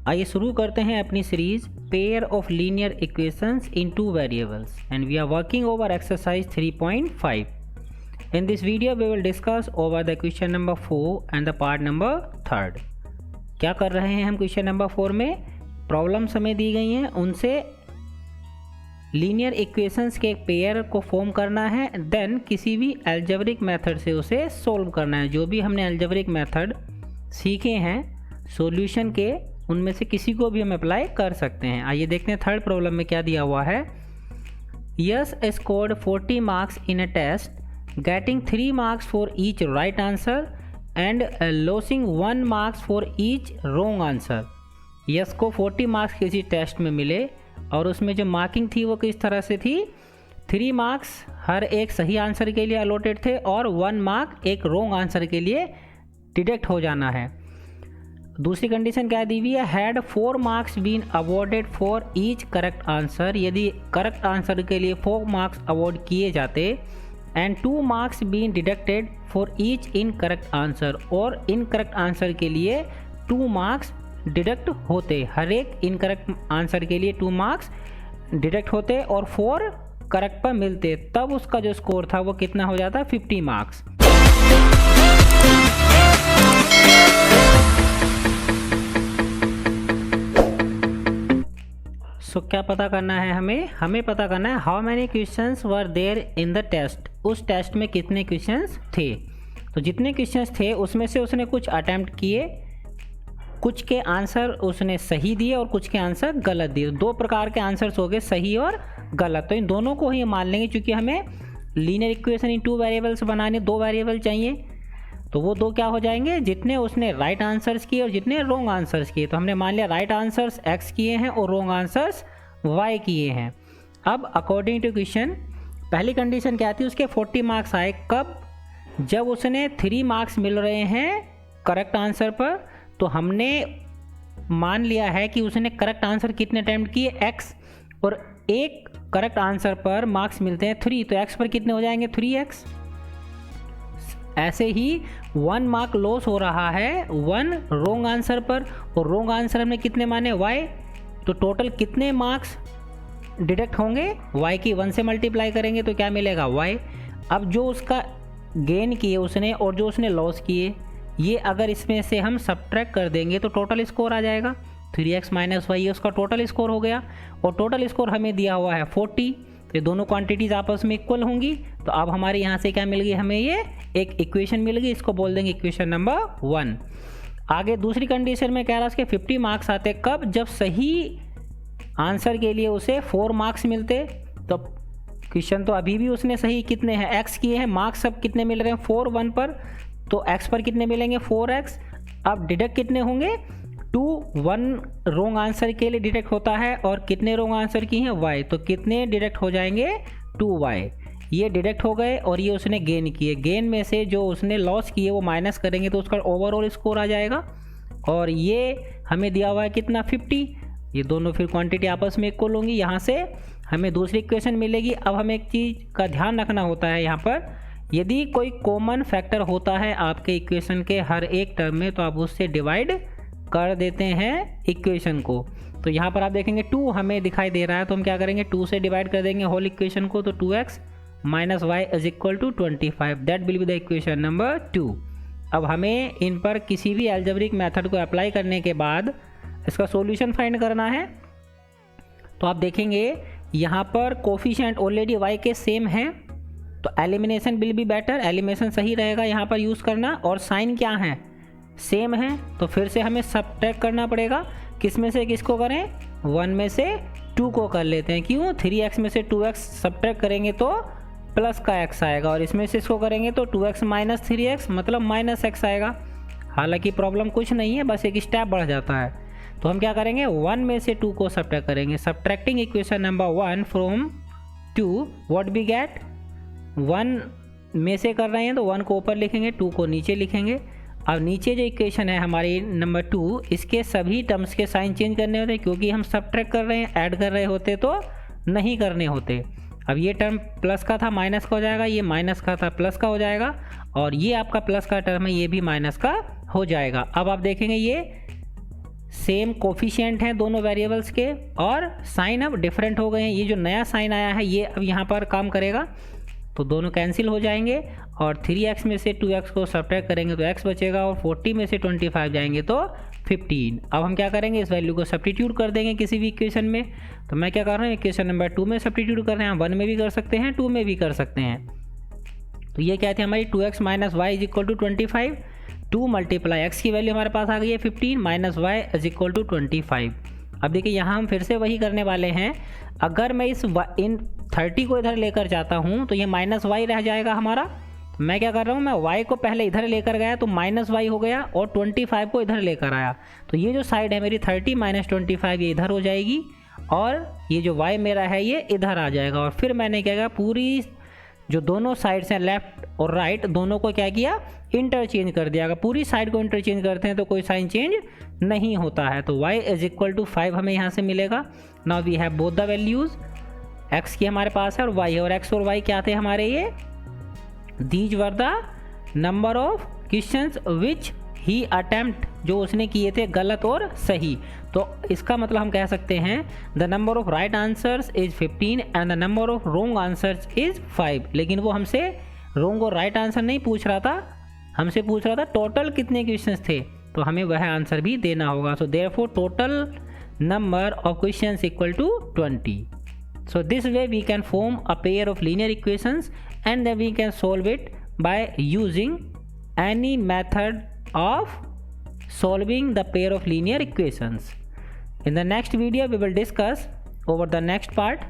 आइए शुरू करते हैं अपनी series pair of linear equations in two variables and we are working over exercise 3.5. In this video we will discuss over the question number 4 and the part number 3. क्या कर रहे हैं हम क्वेश्चन नंबर 4 में? प्रॉब्लम्स हमें दी गई हैं, उनसे लीनियर इक्वेशंस के एक पेयर को फॉर्म करना है, देन किसी भी अलजेब्रिक मेथड से उसे सोल्व करना है. जो भी हमने अलजेब्रिक मेथड सीखे हैं सॉल्यूशन के, उनमें से किसी को भी हम अप्लाई कर सकते हैं. आइए देखते हैं थर्ड प्रॉब्लम में क्या दिया हुआ है. Yes scored 40 marks in a test getting 3 marks for each right answer and losing 1 marks for each wrong answer. Yes को 40 मार्क्स किसी टेस्ट में मिले और उसमें जो मार्किंग थी वो किस तरह से थी? 3 मार्क्स हर एक सही आंसर के लिए अलॉटेड थे और 1 मार्क एक रॉन्ग आंसर के लिए डिडक्ट हो जाना है. दूसरी कंडीशन क्या दी हुई है? Had 4 marks been awarded for each correct answer. यदि करेक्ट आंसर के लिए 4 मार्क्स अवॉर्ड किए जाते and 2 marks been deducted for each incorrect answer, और इनकरेक्ट आंसर के लिए 2 मार्क्स डिडक्ट होते. हर एक इनकरेक्ट आंसर के लिए 2 मार्क्स डिडक्ट होते और 4 करेक्ट पर मिलते, तब उसका जो स्कोर था वो कितना हो जाता? 50 मार्क्स. सो क्या पता करना है हमें पता करना है how many questions were there in the test. उस टेस्ट में कितने क्वेश्चंस थे? तो जितने क्वेश्चंस थे उसमें से उसने कुछ अटेम्प्ट किए, कुछ के आंसर उसने सही दिए और कुछ के आंसर गलत दिए. 2 प्रकार के आंसर्स हो गए, सही और गलत. तो इन दोनों को ही मान लेंगे, क्योंकि हमें लीनियर इक्वेशन इन 2 वेरिएबल्स बनाने 2 वेरिएबल चाहिए. तो वो 2 क्या हो जाएंगे? जितने उसने राइट आंसर्स किए और जितने रॉन्ग आंसर्स किए. तो हमने मान लिया राइट आंसर्स x किए हैं और रॉन्ग आंसर्स y किए हैं. अब अकॉर्डिंग टू क्वेश्चन पहली कंडीशन क्या थी? उसके 40 मार्क्स आए कब? जब उसने 3 मार्क्स मिल रहे हैं करेक्ट आंसर पर. तो हमने मान लिया है कि उसने करेक्ट आंसर कितने अटेम्प्ट किए? x, और एक करेक्ट आंसर पर मार्क्स मिलते हैं 3, तो x पर कितने हो जाएंगे? 3x. ऐसे ही 1 मार्क लॉस हो रहा है 1 रॉन्ग आंसर पर, और रॉन्ग आंसर हमने कितने माने? y. तो टोटल कितने मार्क्स डिडक्ट होंगे? y की 1 से मल्टीप्लाई करेंगे तो क्या मिलेगा? y. अब जो उसका गेन किए उसने और जो उसने लॉस किए, ये अगर इसमें से हम सब्ट्रैक्ट कर देंगे तो टोटल स्कोर आ जाएगा 3x - y. ये उसका टोटल स्कोर हो गया, और टोटल स्कोर हमें दिया हुआ है 40. तो ये दोनों क्वांटिटीज आपस में इक्वल होंगी. तो अब हमारे यहाँ से क्या मिल गई? हमें ये एक इक्वेशन मिल गई. इसको बोल देंगे इक्वेशन नंबर 1. आगे दूसरी कंडीशन में कह रहा है उसके 50 मार्क्स आते कब? जब सही आंसर के लिए उसे 4 मार्क्स मिलते. तो क्वेश्चन तो अभी भी उसने सही कितने हैं? x किए हैं. मार्क्स सब कितने मिल रहे हैं? 4 1 पर. तो x पर कितने मिलेंगे? 4x. अब डिडक्ट कितने होंगे? 2 1 रॉन्ग आंसर के लिए डिडक्ट होता है, और कितने रॉन्ग आंसर की हैं? y. तो कितने डिडक्ट हो जाएंगे? 2y. ये डिडक्ट हो गए और ये उसने गेन किए. गेन में से जो उसने लॉस किए वो माइनस करेंगे तो उसका ओवरऑल स्कोर आ जाएगा. और ये हमें दिया हुआ है कितना? 50. ये दोनों फिर क्वांटिटी आपस में इक्वल होंगी. यहाँ से हमें दूसरी इक्वेशन मिलेगी. अब हमें एक चीज़ का ध्यान रखना होता है यहाँ पर, यदि कोई कॉमन फैक्टर होता है आपके इक्वेशन के हर एक टर्म में, तो आप उससे डिवाइड कर देते हैं इक्वेशन को. तो यहाँ पर आप देखेंगे 2 हमें दिखाई दे रहा है, तो हम क्या करेंगे? 2 से डिवाइड कर देंगे होल इक्वेशन को. तो 2x - y = 25. That will be the equation number 2. अब हमें इन पर किसी भी अलजेब्रिक मेथड को अप्लाई करने के बाद इसका सॉल्यूशन फाइंड करना है. तो आप देखेंगे यहाँ पर कोफिशिएंट ऑलरेडी y के सेम हैं, तो elimination will be better. Elimination सही रहेगा यहाँ पर यूज़ करना. और साइन क्या है? सेम है. तो फिर से हमें सब्ट्रैक्ट करना पड़ेगा. किस में से किसको करें? 1 में से 2 को कर लेते हैं. क्यों? 3x में से 2x सब्ट्रैक्ट करेंगे तो प्लस का x आएगा, और इसमें से इसको करेंगे तो 2x - 3x मतलब -x आएगा. हालांकि प्रॉब्लम कुछ नहीं है, बस एक स्टेप बढ़ जाता है. तो हम क्या करेंगे? 1 में से 2 को सब्ट्रैक्ट करेंगे. Subtracting equation number 1 from 2, what we get? 1 में से कर रहे हैं तो 1 को ऊपर लिखेंगे, 2 को नीचे लिखेंगे. अब नीचे जो इक्वेशन है हमारी नंबर 2, इसके सभी टर्म्स के साइन चेंज करने होते हैं, क्योंकि हम सब्ट्रैक्ट कर रहे हैं. ऐड कर रहे होते तो नहीं करने होते. अब ये टर्म प्लस का था माइनस का हो जाएगा, ये माइनस का था प्लस का हो जाएगा, और ये आपका प्लस का टर्म है ये भी माइनस का हो जाएगा. अब आप देखेंगे ये सेम कोफिशिएंट हैं दोनों वेरिएबल्स के, और साइन अब डिफरेंट हो गए हैं। ये जो नया साइन आया है ये अब यहाँ पर काम करेगा, तो दोनों कैंसिल हो जाएंगे, और 3x में से 2x को सब्ट्रैक्ट करेंगे तो x बचेगा, और 40 में से 25 जाएंगे तो 15। अब हम क्या करेंगे, इस वैल्यू को सब्स्टिट्यूट कर देंगे किसी भी इक्वेशन में। तो मैं क्या कर रहा हूँ, इक्वेशन नंबर 2 में सब्स्टिट्यूट कर रहे हैं, 1 में भी कर सकते हैं, 2 में भी कर सकते हैं। तो ये क्या थी हमारी 2x minus Y is equal to 25, 2 multiply X की वैल्यू हमारे पास आ गई है 15 minus Y is equal to 25। अब देखिए यहाँ हम फिर से वही करने वाले हैं, अगर मैं इन 30 को इधर लेकर जाता हूँ तो ये माइनस वाई रह जाएगा हमारा। मैं क्या कर रहा हूँ, मैं y को पहले इधर लेकर गया तो माइनस वाई हो गया, और 25 को इधर लेकर आया, तो ये जो साइड है मेरी 30 माइनस 25 ये इधर हो जाएगी, और ये जो y मेरा है ये इधर आ जाएगा। और फिर मैंने क्या किया, पूरी जो दोनों साइड्स हैं लेफ्ट और राइट दोनों को क्या किया, इंटरचेंज कर दिया। अगर पूरी साइड को इंटरचेंज करते हैं तो कोई साइन चेंज नहीं होता है। तो y इज इक्वल टू 5 हमें यहाँ से मिलेगा। Now we have both the values, x की हमारे पास है और y है, और x और y क्या थे हमारे, ये these were the number of questions which he attempt, जो उसने किए थे गलत और सही। तो इसका मतलब हम कह सकते हैं the number of right answers is 15 and the number of wrong answers is 5। लेकिन वो हमसे रॉन्ग और राइट आंसर नहीं पूछ रहा था, हमसे पूछ रहा था टोटल कितने क्वेश्चंस थे, तो हमें वह आंसर भी देना होगा। So therefore total number of questions equal to 20। So this way we can form a pair of linear equations and then we can solve it by using any method of solving the pair of linear equations. In the next video we will discuss over the next part